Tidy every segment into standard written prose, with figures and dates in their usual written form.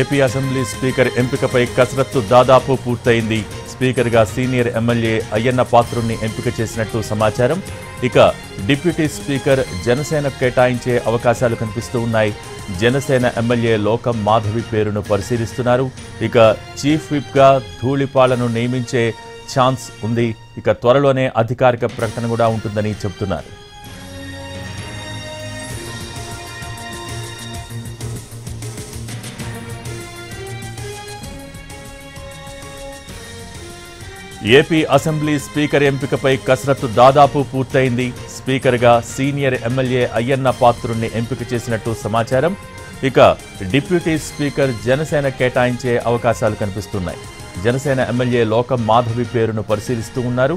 AP assembly speaker ఎంపికపై కసరత్తు దాదాపు పూర్తయింది. స్పీకర్గా సీనియర్ ఎమ్మెల్యే అయ్యన్న పాత్రుణ్ణి ఎంపిక చేసినట్టు సమాచారం. ఇక డిప్యూటీ స్పీకర్ జనసేనకు కేటాయించే అవకాశాలు కనిపిస్తూ ఉన్నాయి. జనసేన ఎమ్మెల్యే లోకం మాధవి పేరును పరిశీలిస్తున్నారు. ఇక చీఫ్ విప్గా ధూళిపాళ్లను నియమించే ఛాన్స్ ఉంది. ఇక త్వరలోనే అధికారిక ప్రకటన కూడా ఉంటుందని చెబుతున్నారు. ఏపీ అసెంబ్లీ స్పీకర్ ఎంపికపై కసరత్తు దాదాపు పూర్తయింది. స్పీకర్గా సీనియర్ ఎమ్మెల్యే అయ్యన్న పాత్రుణ్ణి ఎంపిక చేసినట్టు సమాచారం. ఇక డిప్యూటీ స్పీకర్ జనసేన కేటాయించే అవకాశాలు కనిపిస్తున్నాయి. జనసేన ఎమ్మెల్యే లోకం మాధవి పేరును పరిశీలిస్తూ ఉన్నారు.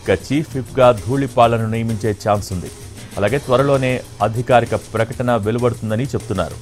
ఇక చీఫ్ విప్గా ధూళిపాళ్లను నియమించే ఛాన్స్ ఉంది. అలాగే త్వరలోనే అధికారిక ప్రకటన వెలువడుతుందని చెబుతున్నారు.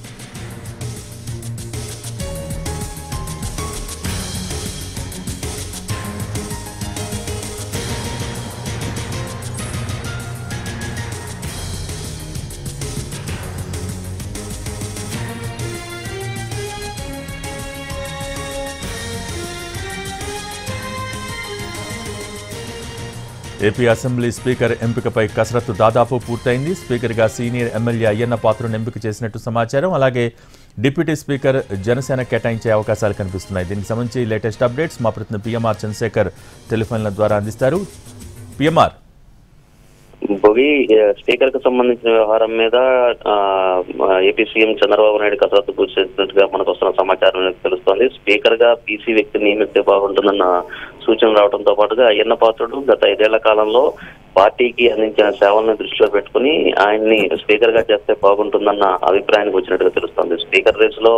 ఏపీ అసెంబ్లీ స్పీకర్ ఎంపికపై కసరత్తు దాదాపు పూర్తయింది. స్పీకర్గా సీనియర్ ఎమ్మెల్యే అయ్యన్న పాత్రును ఎంపిక చేసినట్టు సమాచారం. అలాగే డిప్యూటీ స్పీకర్ జనసేన కేటాయించే అవకాశాలు కనిపిస్తున్నాయి. దీనికి సంబంధించి లేటెస్ట్ అప్డేట్స్ మా ప్రతినిధి పిఎంఆర్ చంద్రశేఖర్ టెలిఫోన్ల ద్వారా అందిస్తారు. పిఎంఆర్, భోగి స్పీకర్ కు సంబంధించిన వ్యవహారం మీద ఏపీ సీఎం చంద్రబాబు నాయుడు కసరత్తు పూర్తి చేసినట్టుగా మనకు వస్తున్న సమాచారం తెలుస్తోంది. స్పీకర్ గా పీసీ వ్యక్తిని నియమిస్తే బాగుంటుందన్న సూచనలు రావడంతో పాటుగా అయ్యన్న పాత్రుడు గత 5 ఏళ్ల కాలంలో పార్టీకి అందించిన సేవలను దృష్టిలో పెట్టుకుని ఆయన్ని స్పీకర్ గా చేస్తే బాగుంటుందన్న అభిప్రాయానికి వచ్చినట్టుగా తెలుస్తోంది. స్పీకర్ రేసులో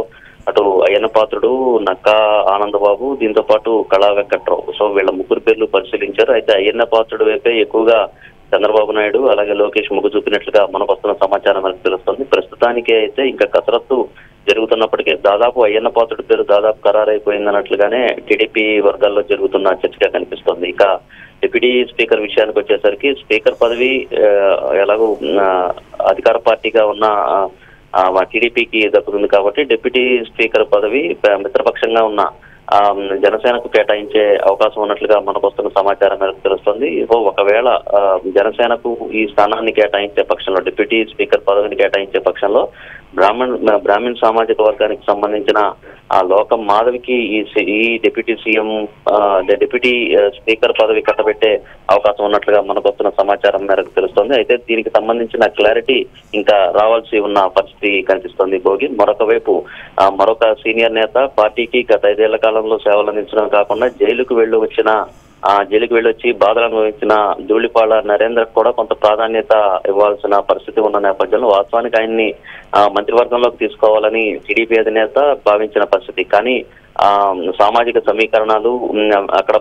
అటు అయ్యన్న పాత్రుడు, నక్కా ఆనందబాబు, దీంతో పాటు కళా వెంకట్రావు, సో వీళ్ళ ముగ్గురు పేర్లు పరిశీలించారు. అయితే అయ్యన్న పాత్రుడు వైపే ఎక్కువగా చంద్రబాబు నాయుడు అలాగే లోకేష్ మొగ్గు చూపినట్లుగా మనకు వస్తున్న సమాచారం మనకు తెలుస్తుంది. ప్రస్తుతానికి అయితే ఇంకా కసరత్తు జరుగుతున్నప్పటికీ దాదాపు అయ్యన్న పాత్రుడి పేరు దాదాపు ఖరారైపోయిందన్నట్లుగానే టీడీపీ వర్గాల్లో జరుగుతున్న చర్చగా కనిపిస్తోంది. ఇక డిప్యూటీ స్పీకర్ విషయానికి వచ్చేసరికి స్పీకర్ పదవి ఎలాగో అధికార పార్టీగా ఉన్న టీడీపీకి దక్కుతుంది కాబట్టి డిప్యూటీ స్పీకర్ పదవి మిత్రపక్షంగా ఉన్న జనసేనకు కేటాయించే అవకాశం ఉన్నట్లుగా మనకు వస్తున్న సమాచారం మేరకు తెలుస్తుంది. ఒకవేళ జనసేనకు ఈ స్థానాన్ని కేటాయించే పక్షంలో, డిప్యూటీ స్పీకర్ పదవిని కేటాయించే పక్షంలో బ్రాహ్మణ్ సామాజిక వర్గానికి సంబంధించిన ఆ లోకం మాధవికి ఈ డిప్యూటీ సీఎం డిప్యూటీ స్పీకర్ పదవి కట్టబెట్టే అవకాశం ఉన్నట్లుగా మనకు వస్తున్న సమాచారం మేరకు తెలుస్తోంది. అయితే దీనికి సంబంధించిన క్లారిటీ ఇంకా రావాల్సి ఉన్న పరిస్థితి కనిపిస్తోంది. భోగి మరొక వైపు మరొక సీనియర్ నేత పార్టీకి గత 5 ఏళ్ల కాలంలో సేవలు అందించడం కాకుండా జైలుకు వెళ్ళొచ్చి బాధలు అనుభవించిన ధూళిపాళ్ల నరేంద్రకు కూడా కొంత ప్రాధాన్యత ఇవ్వాల్సిన పరిస్థితి ఉన్న నేపథ్యంలో వాస్తవానికి ఆయన్ని మంత్రివర్గంలోకి తీసుకోవాలని టీడీపీ అధినేత భావించిన పరిస్థితి. కానీ సామాజిక సమీకరణాలు అక్కడ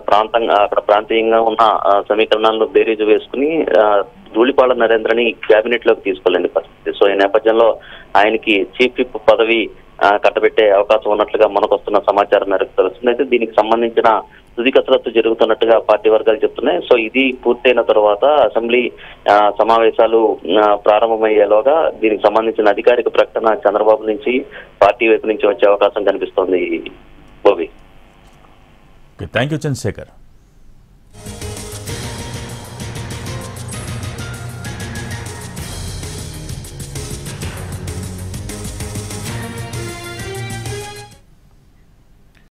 ప్రాంతీయంగా ఉన్న సమీకరణాలను బేరీజు వేసుకుని ధూళిపాళ్ల నరేంద్రని కేబినెట్ లోకి తీసుకోలేని పరిస్థితి. సో ఈ నేపథ్యంలో ఆయనకి చీఫ్ విప్ పదవి కట్టబెట్టే అవకాశం ఉన్నట్లుగా మనకు వస్తున్న సమాచారం మేరకు తెలుస్తుంది. అయితే దీనికి సంబంధించిన తుది కసరత్తు జరుగుతున్నట్టుగా పార్టీ వర్గాలు చెప్తున్నాయి. సో ఇది పూర్తయిన తర్వాత అసెంబ్లీ సమావేశాలు ప్రారంభమయ్యేలోగా దీనికి సంబంధించిన అధికారిక ప్రకటన చంద్రబాబు నుంచి పార్టీ వైపు నుంచి వచ్చే అవకాశం కనిపిస్తోంది. Bowie, thank you Chandrasekhar.